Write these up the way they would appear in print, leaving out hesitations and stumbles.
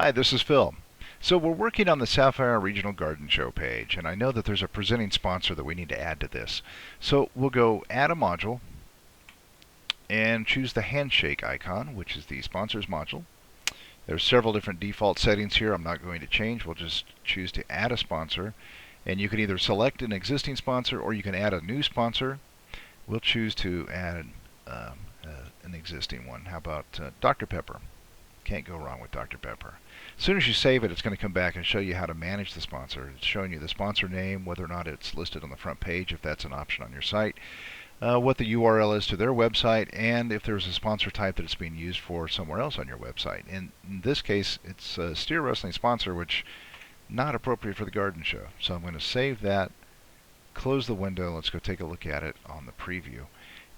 Hi, this is Phil. So we're working on the Saffire Regional Garden Show page, and I know that there's a presenting sponsor that we need to add to this. So we'll go Add a Module and choose the handshake icon, which is the sponsors module. There's several different default settings here I'm not going to change. We'll just choose to add a sponsor, and you can either select an existing sponsor or you can add a new sponsor. We'll choose to add an existing one. How about Dr. Pepper? Can't go wrong with Dr. Pepper. As soon as you save it, it's going to come back and show you how to manage the sponsor. It's showing you the sponsor name, whether or not it's listed on the front page, if that's an option on your site, what the URL is to their website, and if there's a sponsor type that it's being used for somewhere else on your website. In this case, it's a steer wrestling sponsor, which not appropriate for the garden show. So I'm going to save that, close the window. Let's go take a look at it on the preview.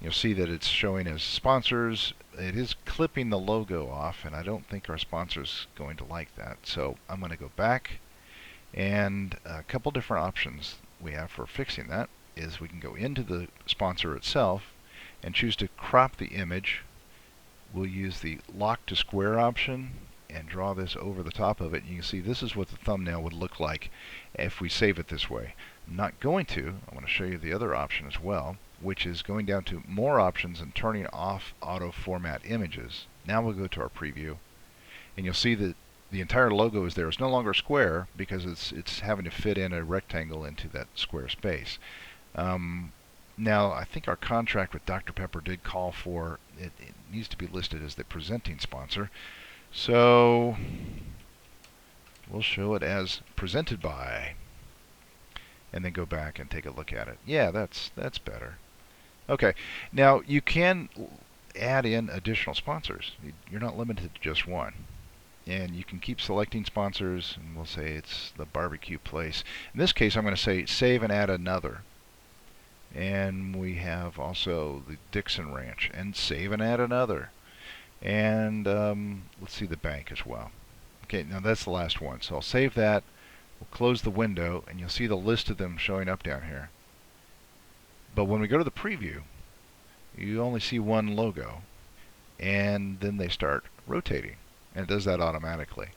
You'll see that it's showing as sponsors. It is clipping the logo off, and I don't think our sponsor's going to like that. So I'm going to go back, and a couple different options we have for fixing that is we can go into the sponsor itself and choose to crop the image. We'll use the lock to square option and draw this over the top of it. And you can see this is what the thumbnail would look like if we save it this way. I'm not going to. I want to show you the other option as well, which is going down to more options and turning off auto format images. Now we'll go to our preview, and you'll see that the entire logo is there. It's no longer square because it's having to fit in a rectangle into that square space. Now I think our contract with Dr. Pepper did call for it needs to be listed as the presenting sponsor. So we'll show it as presented by, and then go back and take a look at it. Yeah, that's better. Okay, now you can add in additional sponsors. You're not limited to just one. And you can keep selecting sponsors, and we'll say it's the barbecue place. In this case, I'm going to say save and add another. And we have also the Dixon Ranch, and save and add another. And let's see the bank as well. Okay, now that's the last one. So I'll save that. We'll close the window, and you'll see the list of them showing up down here. But when we go to the preview, you only see one logo, and then they start rotating, and it does that automatically.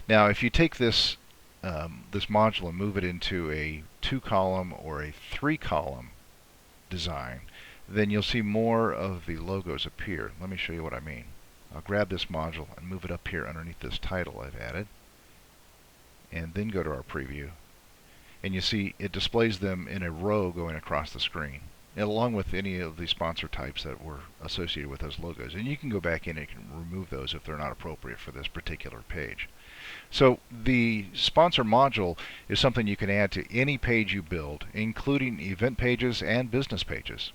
Now, if you take this this module and move it into a 2-column or a 3-column design, then you'll see more of the logos appear. Let me show you what I mean. I'll grab this module and move it up here underneath this title I've added, and then go to our preview. And you see it displays them in a row going across the screen, along with any of the sponsor types that were associated with those logos. And you can go back in and you can remove those if they're not appropriate for this particular page. So the sponsor module is something you can add to any page you build, including event pages and business pages.